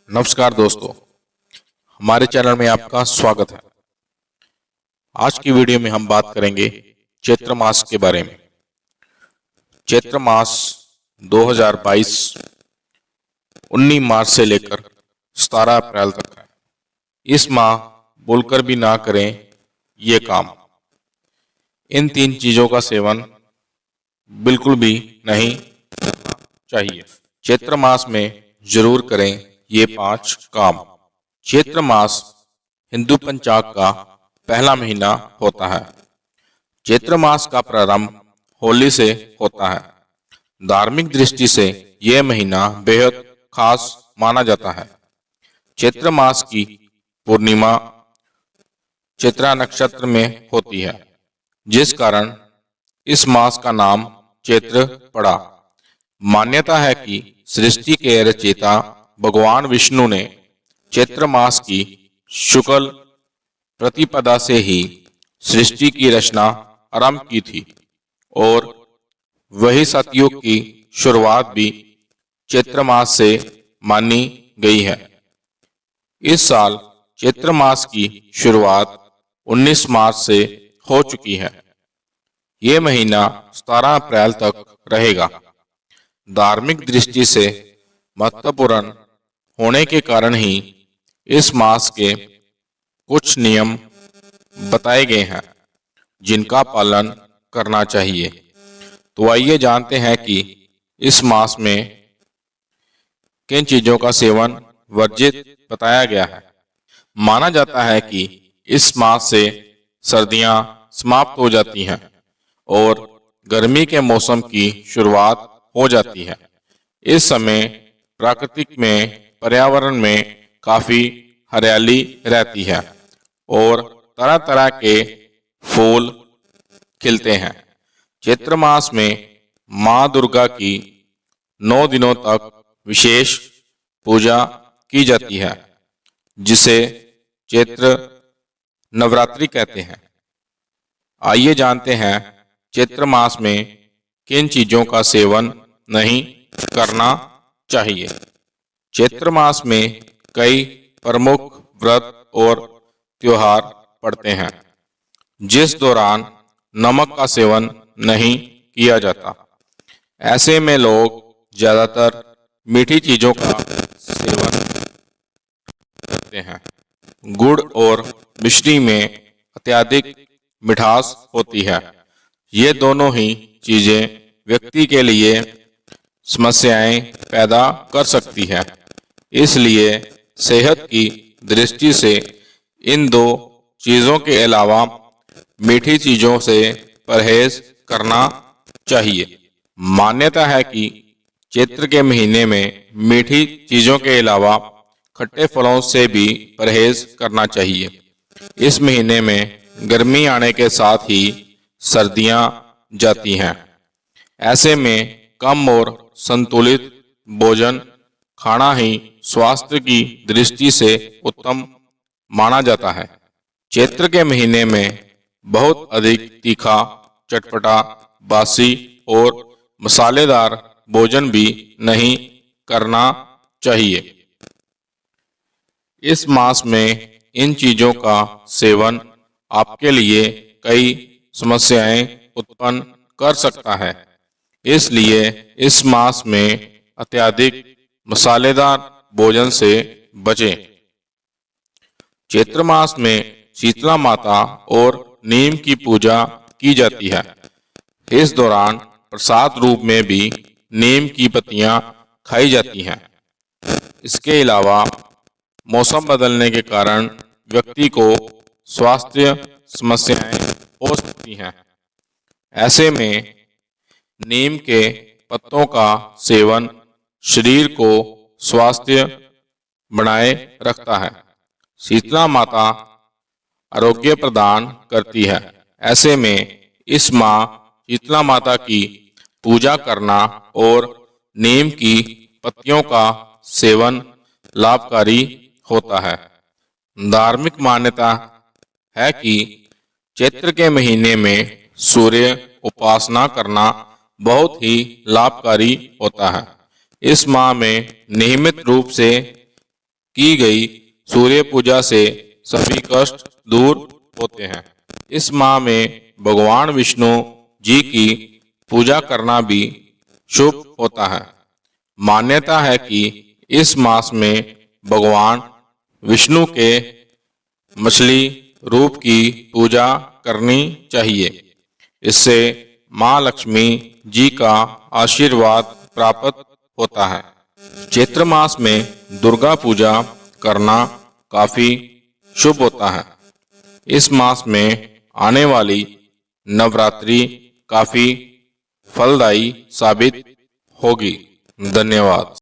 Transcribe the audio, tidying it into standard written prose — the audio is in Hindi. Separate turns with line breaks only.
नमस्कार दोस्तों, हमारे चैनल में आपका स्वागत है। आज की वीडियो में हम बात करेंगे चैत्र मास के बारे में। चैत्र मास 2022 19 मार्च से लेकर 17 अप्रैल तक है। इस माह बोलकर भी ना करें ये काम। इन 3 चीजों का सेवन बिल्कुल भी नहीं करना चाहिए। चैत्र मास में जरूर करें ये 5 काम। चैत्र मास हिंदू पंचांग का पहला महीना होता है। चैत्र मास का प्रारंभ होली से होता है। धार्मिक दृष्टि से यह महीना बेहद खास माना जाता है। चैत्र मास की पूर्णिमा चैत्रा नक्षत्र में होती है, जिस कारण इस मास का नाम चैत्र पड़ा। मान्यता है कि सृष्टि के रचयिता भगवान विष्णु ने चैत्र मास की शुक्ल प्रतिपदा से ही सृष्टि की रचना आरंभ की थी और वही सतयुग की शुरुआत भी चैत्र मास से मानी गई है। इस साल चैत्र मास की शुरुआत 19 मार्च से हो चुकी है। ये महीना 17 अप्रैल तक रहेगा। धार्मिक दृष्टि से महत्वपूर्ण होने के कारण ही इस मास के कुछ नियम बताए गए हैं जिनका पालन करना चाहिए। तो आइए जानते हैं कि इस मास में किन चीजों का सेवन वर्जित बताया गया है। माना जाता है कि इस मास से सर्दियां समाप्त हो जाती हैं और गर्मी के मौसम की शुरुआत हो जाती है। इस समय प्राकृतिक में पर्यावरण में काफी हरियाली रहती है और तरह तरह के फूल खिलते हैं। चैत्र मास में माँ दुर्गा की 9 दिनों तक विशेष पूजा की जाती है, जिसे चैत्र नवरात्रि कहते हैं। आइए जानते हैं चैत्र मास में किन चीजों का सेवन नहीं करना चाहिए। चैत्र मास में कई प्रमुख व्रत और त्योहार पड़ते हैं, जिस दौरान नमक का सेवन नहीं किया जाता। ऐसे में लोग ज्यादातर मीठी चीजों का सेवन करते हैं। गुड़ और मिश्री में अत्यधिक मिठास होती है। ये दोनों ही चीजें व्यक्ति के लिए समस्याएं पैदा कर सकती है। इसलिए सेहत की दृष्टि से इन 2 चीजों के अलावा मीठी चीजों से परहेज करना चाहिए। मान्यता है कि चैत्र के महीने में मीठी चीजों के अलावा खट्टे फलों से भी परहेज करना चाहिए। इस महीने में गर्मी आने के साथ ही सर्दियां जाती हैं। ऐसे में कम और संतुलित भोजन खाना ही स्वास्थ्य की दृष्टि से उत्तम माना जाता है। चैत्र के महीने में बहुत अधिक तीखा, चटपटा, बासी और मसालेदार भोजन भी नहीं करना चाहिए। इस मास में इन चीजों का सेवन आपके लिए कई समस्याएं उत्पन्न कर सकता है। इसलिए इस मास में अत्यधिक मसालेदार भोजन से बचें। चैत्र मास में शीतला माता और नीम की पूजा की जाती है। इस दौरान प्रसाद रूप में भी नीम की पत्तियां खाई जाती हैं। इसके अलावा मौसम बदलने के कारण व्यक्ति को स्वास्थ्य समस्याएं हो सकती हैं। ऐसे में नीम के पत्तों का सेवन शरीर को स्वास्थ्य बनाए रखता है। शीतला माता आरोग्य प्रदान करती है। ऐसे में इस माह शीतला माता की पूजा करना और नीम की पत्तियों का सेवन लाभकारी होता है। धार्मिक मान्यता है कि चैत्र के महीने में सूर्य उपासना करना बहुत ही लाभकारी होता है। इस माह में नियमित रूप से की गई सूर्य पूजा से सभी कष्ट दूर होते हैं। इस माह में भगवान विष्णु जी की पूजा करना भी शुभ होता है। मान्यता है कि इस मास में भगवान विष्णु के मछली रूप की पूजा करनी चाहिए। इससे मां लक्ष्मी जी का आशीर्वाद प्राप्त होता है। चैत्र मास में दुर्गा पूजा करना काफी शुभ होता है। इस मास में आने वाली नवरात्रि काफी फलदायी साबित होगी। धन्यवाद।